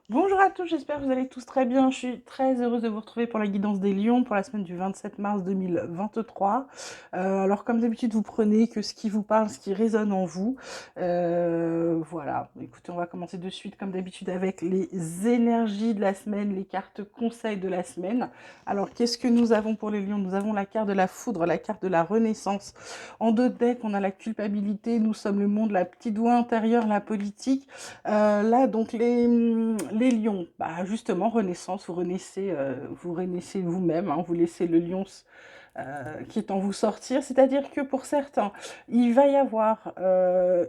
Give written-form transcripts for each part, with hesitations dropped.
Bonjour à tous, j'espère que vous allez tous très bien. Je suis très heureuse de vous retrouver pour la guidance des lions pour la semaine du 27 mars 2023. Alors comme d'habitude, vous prenez que ce qui vous parle, ce qui résonne en vous. Voilà, écoutez, on va commencer de suite comme d'habitude avec les énergies de la semaine, les cartes conseils de la semaine. Alors qu'est-ce que nous avons pour les lions? Nous avons la carte de la foudre, la carte de la renaissance. En deux decks, on a la culpabilité, nous sommes le monde, la petite voix intérieure, la politique. Là, donc, les lions, bah, justement, renaissance, vous renaissez vous-même, hein, vous laissez le lion qui est en vous sortir. C'est-à-dire que pour certains, il va y avoir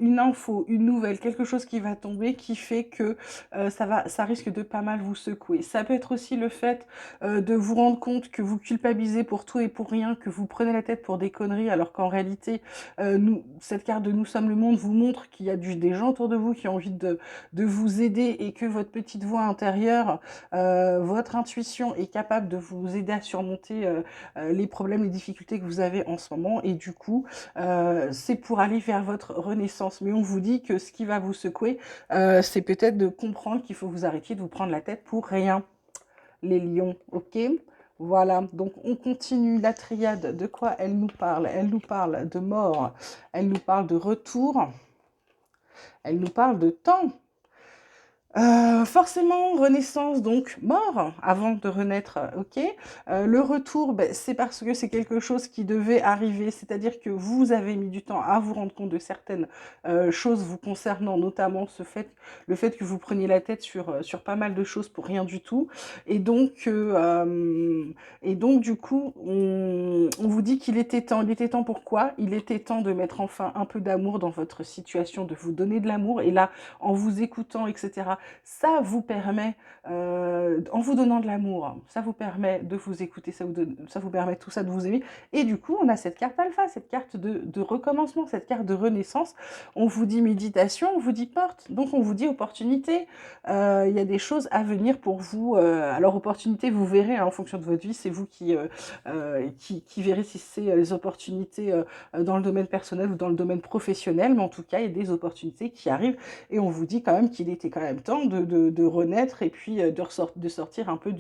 une info, une nouvelle, quelque chose qui va tomber qui fait que ça risque de pas mal vous secouer. Ça peut être aussi le fait de vous rendre compte que vous culpabilisez pour tout et pour rien, que vous prenez la tête pour des conneries, alors qu'en réalité, cette carte de Nous sommes le monde vous montre qu'il y a des gens autour de vous qui ont envie de vous aider et que votre petite voix intérieure, votre intuition est capable de vous aider à surmonter les problèmes, les difficultés que vous avez en ce moment. Et du coup, c'est pour aller vers votre renaissance. Mais on vous dit que ce qui va vous secouer, c'est peut-être de comprendre qu'il faut vous arrêter de vous prendre la tête pour rien, les lions, ok? Voilà, donc on continue la triade. De quoi elle nous parle? Elle nous parle de mort, elle nous parle de retour, elle nous parle de temps. Forcément, renaissance, donc mort avant de renaître, ok. Le retour, ben, c'est parce que c'est quelque chose qui devait arriver, c'est-à-dire que vous avez mis du temps à vous rendre compte de certaines choses vous concernant, notamment le fait que vous preniez la tête sur pas mal de choses pour rien du tout. Et donc, du coup, on vous dit qu'il était temps. Il était temps pourquoi? Il était temps de mettre enfin un peu d'amour dans votre situation, de vous donner de l'amour. Et là, en vous écoutant, etc., ça vous permet, en vous donnant de l'amour, ça vous permet de vous écouter, ça vous permet tout ça de vous aimer. Et du coup, on a cette carte alpha, cette carte de recommencement, cette carte de renaissance. On vous dit méditation, on vous dit porte, donc on vous dit opportunité. Il y a des choses à venir pour vous. Alors opportunité, vous verrez hein, en fonction de votre vie, c'est vous qui verrez si c'est les opportunités dans le domaine personnel ou dans le domaine professionnel, mais en tout cas, il y a des opportunités qui arrivent et on vous dit quand même qu'il était quand même temps de renaître et puis de sortir un peu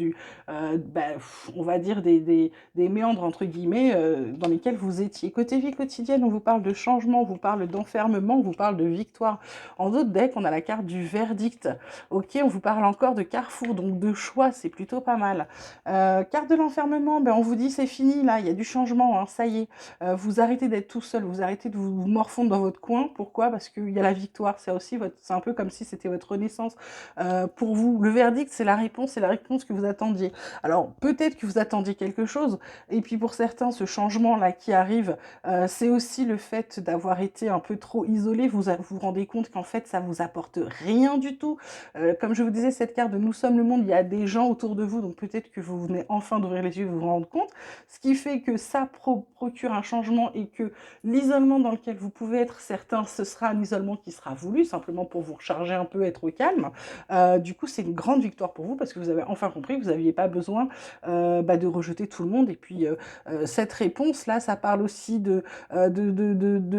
on va dire des méandres entre guillemets dans lesquels vous étiez. Côté vie quotidienne, on vous parle de changement, on vous parle d'enfermement, on vous parle de victoire. En d'autres decks, on a la carte du verdict. Ok, on vous parle encore de carrefour, donc de choix, c'est plutôt pas mal. Carte de l'enfermement, ben on vous dit c'est fini là, il y a du changement, hein, ça y est. Vous arrêtez d'être tout seul, vous arrêtez de vous morfondre dans votre coin. Pourquoi? Parce qu'il y a la victoire, c'est un peu comme si c'était votre renaissance. Pour vous, le verdict, c'est la réponse que vous attendiez. Alors peut-être que vous attendiez quelque chose, et puis pour certains, ce changement-là qui arrive, c'est aussi le fait d'avoir été un peu trop isolé. Vous rendez compte qu'en fait, ça vous apporte rien du tout. Comme je vous disais, cette carte de Nous sommes le monde, il y a des gens autour de vous, donc peut-être que vous venez enfin d'ouvrir les yeux, vous rendre compte, ce qui fait que ça procure un changement et que l'isolement dans lequel vous pouvez être, certains, ce sera un isolement qui sera voulu, simplement pour vous recharger un peu, être au calme. Du coup, c'est une grande victoire pour vous parce que vous avez enfin compris que vous n'aviez pas besoin de rejeter tout le monde. Et puis, cette réponse-là, ça parle aussi de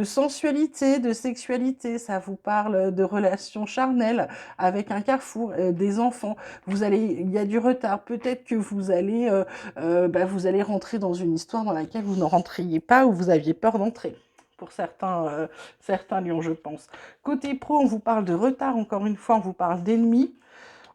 sensualité, de sexualité, ça vous parle de relations charnelles avec un carrefour, des enfants. Il y a du retard. Peut-être que vous allez rentrer dans une histoire dans laquelle vous ne rentriez pas ou vous aviez peur d'entrer. Pour certains lions, je pense. Côté pro, on vous parle de retard, encore une fois, on vous parle d'ennemis.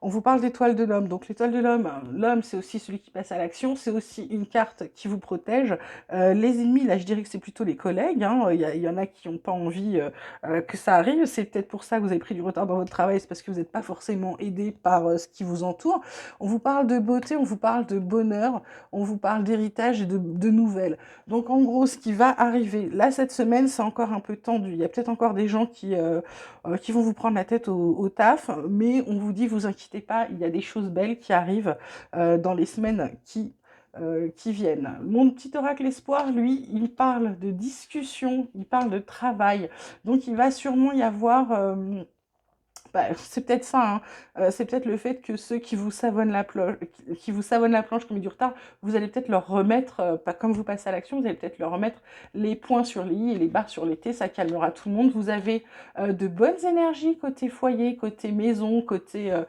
On vous parle d'étoile de l'homme. Donc l'étoile de l'homme, l'homme c'est aussi celui qui passe à l'action, c'est aussi une carte qui vous protège. Les ennemis, là je dirais que c'est plutôt les collègues. Hein. Il y en a qui n'ont pas envie que ça arrive. C'est peut-être pour ça que vous avez pris du retard dans votre travail, c'est parce que vous n'êtes pas forcément aidé par ce qui vous entoure. On vous parle de beauté, on vous parle de bonheur, on vous parle d'héritage et de nouvelles. Donc en gros, ce qui va arriver là cette semaine, c'est encore un peu tendu. Il y a peut-être encore des gens qui vont vous prendre la tête au taf, mais on vous dit, vous inquiétez pas, il y a des choses belles qui arrivent dans les semaines qui viennent. Mon petit oracle espoir, lui, il parle de discussion, il parle de travail, donc il va sûrement y avoir bah, c'est peut-être ça, hein. C'est peut-être le fait que ceux qui vous savonnent qui vous savonnent la planche, qui ont mis du retard, vous allez peut-être leur remettre, pas comme vous passez à l'action, vous allez peut-être leur remettre les points sur les i et les barres sur les t, ça calmera tout le monde. Vous avez de bonnes énergies côté foyer, côté maison, côté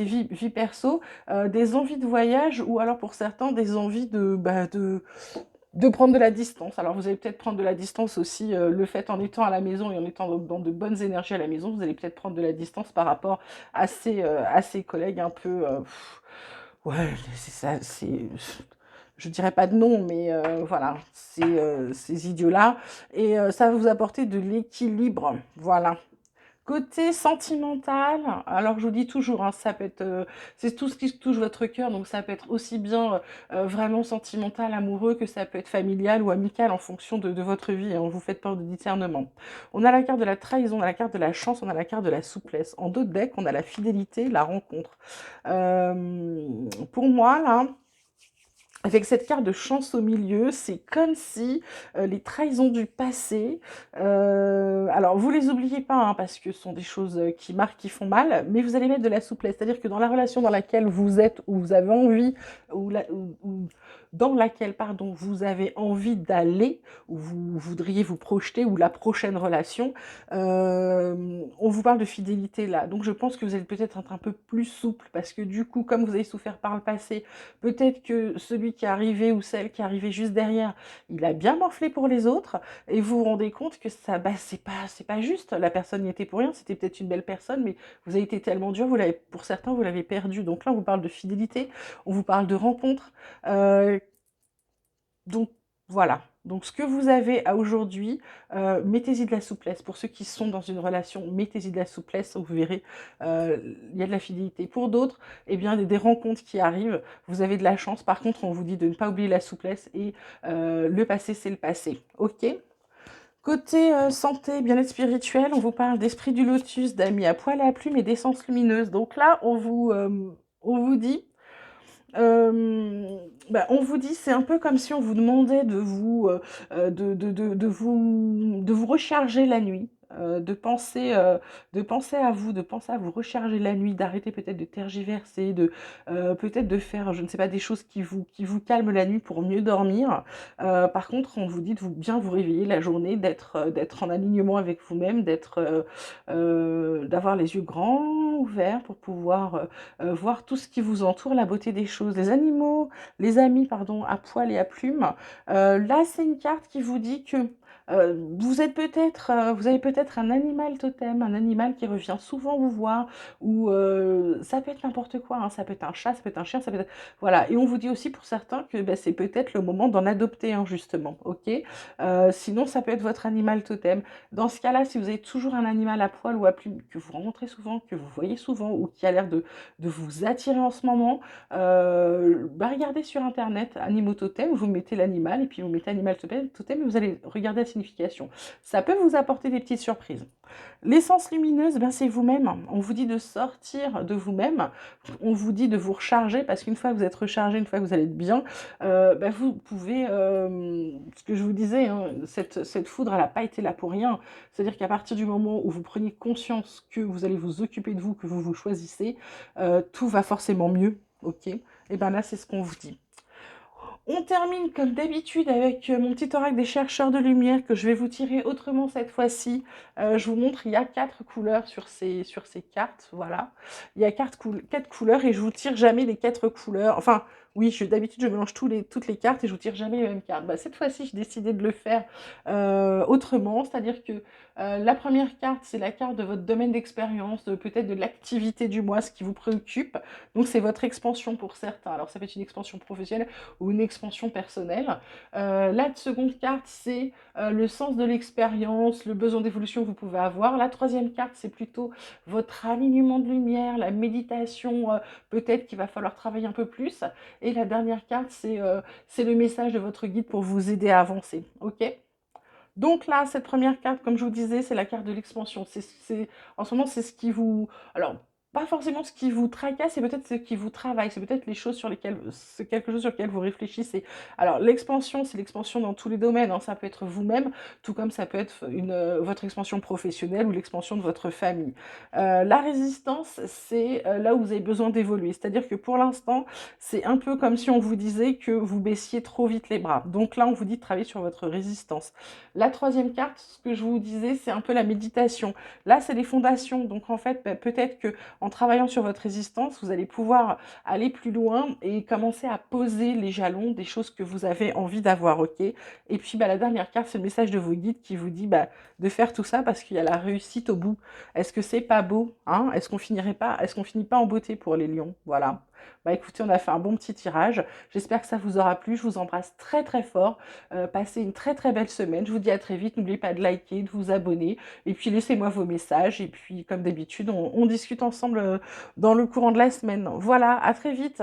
vie perso, des envies de voyage ou alors pour certains des envies de prendre de la distance. Alors vous allez peut-être prendre de la distance aussi, le fait en étant à la maison et en étant dans de bonnes énergies à la maison, vous allez peut-être prendre de la distance par rapport à ces collègues un peu... ouais, c'est ça, c'est... Je dirais pas de nom, mais voilà, ces idiots-là. Et ça va vous apporter de l'équilibre, voilà. Côté sentimental, alors je vous dis toujours, hein, ça peut être, c'est tout ce qui touche votre cœur, donc ça peut être aussi bien vraiment sentimental, amoureux, que ça peut être familial ou amical en fonction de votre vie, hein, vous faites peur de discernement. On a la carte de la trahison, on a la carte de la chance, on a la carte de la souplesse. En d'autres decks, on a la fidélité, la rencontre. Pour moi, là, avec cette carte de chance au milieu, c'est comme si les trahisons du passé, alors vous les oubliez pas, hein, parce que ce sont des choses qui marquent, qui font mal, mais vous allez mettre de la souplesse. C'est-à-dire que dans la relation dans laquelle vous êtes, où vous avez envie, ou dans laquelle, pardon, vous avez envie d'aller, où vous voudriez vous projeter, ou la prochaine relation, on vous parle de fidélité là. Donc je pense que vous allez peut-être être un peu plus souple, parce que du coup, comme vous avez souffert par le passé, peut-être que celui qui est arrivé ou celle qui est arrivée juste derrière, il a bien morflé pour les autres et vous vous rendez compte que ça, bah, c'est pas juste. La personne n'y était pour rien, c'était peut-être une belle personne, mais vous avez été tellement dur, pour certains, vous l'avez perdu. Donc là, on vous parle de fidélité, on vous parle de rencontre. Euh, donc voilà. Donc ce que vous avez à aujourd'hui, mettez-y de la souplesse. Pour ceux qui sont dans une relation, mettez-y de la souplesse, vous verrez, il y a de la fidélité. Pour d'autres, eh bien, des rencontres qui arrivent, vous avez de la chance. Par contre, on vous dit de ne pas oublier la souplesse et le passé, c'est le passé. Ok. Côté santé, bien-être spirituel, on vous parle d'esprit du lotus, d'amis à poil et à plume et d'essence lumineuse. Donc là, on vous dit bah, on vous dit, c'est un peu comme si on vous demandait de vous recharger la nuit, de penser à vous, de penser à vous recharger la nuit, d'arrêter peut-être de tergiverser, peut-être de faire, je ne sais pas, des choses qui vous calment la nuit pour mieux dormir. Par contre, on vous dit de bien vous réveiller la journée, d'être en alignement avec vous-même, d'avoir les yeux grands ouverts pour pouvoir voir tout ce qui vous entoure, la beauté des choses, les animaux, les amis, pardon, à poil et à plumes. Là, c'est une carte qui vous dit que vous avez peut-être un animal totem, un animal qui revient souvent vous voir, ou ça peut être n'importe quoi, hein, ça peut être un chat, ça peut être un chien, ça peut être... Voilà, et on vous dit aussi pour certains que bah, c'est peut-être le moment d'en adopter un, justement, ok. Sinon, ça peut être votre animal totem. Dans ce cas-là, si vous avez toujours un animal à poil ou à plumes que vous rencontrez souvent, que vous voyez souvent, ou qui a l'air de vous attirer en ce moment, bah regardez sur internet animaux totem, vous mettez l'animal et puis vous mettez animal totem et vous allez regarder la signification. Ça peut vous apporter des petites surprises. L'essence lumineuse, ben c'est vous-même. On vous dit de sortir de vous-même. On vous dit de vous recharger parce qu'une fois que vous êtes rechargé, une fois que vous allez être bien, ben vous pouvez, ce que je vous disais, hein, cette foudre, elle n'a pas été là pour rien. C'est-à-dire qu'à partir du moment où vous prenez conscience que vous allez vous occuper de vous, que vous vous choisissez, tout va forcément mieux. Ok? Et ben là, c'est ce qu'on vous dit. On termine comme d'habitude avec mon petit oracle des chercheurs de lumière que je vais vous tirer autrement cette fois-ci. Je vous montre, il y a 4 couleurs sur ces cartes, voilà. Il y a 4 couleurs et je vous tire jamais les 4 couleurs. Enfin, oui, d'habitude je mélange toutes les cartes et je vous tire jamais les mêmes cartes. Bah, cette fois-ci, j'ai décidé de le faire autrement, c'est-à-dire que la première carte, c'est la carte de votre domaine d'expérience, peut-être de l'activité du mois, ce qui vous préoccupe. Donc c'est votre expansion pour certains. Alors ça peut être une expansion professionnelle ou une expansion personnelle. La seconde carte, c'est le sens de l'expérience, le besoin d'évolution que vous pouvez avoir. La troisième carte, c'est plutôt votre alignement de lumière, la méditation, peut-être qu'il va falloir travailler un peu plus. Et la dernière carte, c'est le message de votre guide pour vous aider à avancer. Ok? Donc là, cette première carte, comme je vous disais, c'est la carte de l'expansion. En ce moment, c'est ce qui vous... Alors, Pas forcément ce qui vous tracasse, c'est peut-être ce qui vous travaille, c'est peut-être les choses sur lesquelles c'est quelque chose sur lequel vous réfléchissez. Alors l'expansion, c'est l'expansion dans tous les domaines, hein, ça peut être vous-même, tout comme ça peut être votre expansion professionnelle ou l'expansion de votre famille. La résistance, c'est là où vous avez besoin d'évoluer. C'est-à-dire que pour l'instant, c'est un peu comme si on vous disait que vous baissiez trop vite les bras. Donc là, on vous dit de travailler sur votre résistance. La troisième carte, ce que je vous disais, c'est un peu la méditation. Là, c'est les fondations. Donc en fait, peut-être que en travaillant sur votre résistance, vous allez pouvoir aller plus loin et commencer à poser les jalons des choses que vous avez envie d'avoir, ok? Et puis la dernière carte, c'est le message de vos guides qui vous dit de faire tout ça parce qu'il y a la réussite au bout. Est-ce que c'est pas beau, hein? Est-ce qu'on finit pas en beauté pour les lions? Voilà. Bah écoutez, on a fait un bon petit tirage. J'espère que ça vous aura plu. Je vous embrasse très très fort. Passez une très très belle semaine. Je vous dis à très vite. N'oubliez pas de liker, de vous abonner. Et puis laissez-moi vos messages. Et puis comme d'habitude, on discute ensemble dans le courant de la semaine. Voilà, à très vite.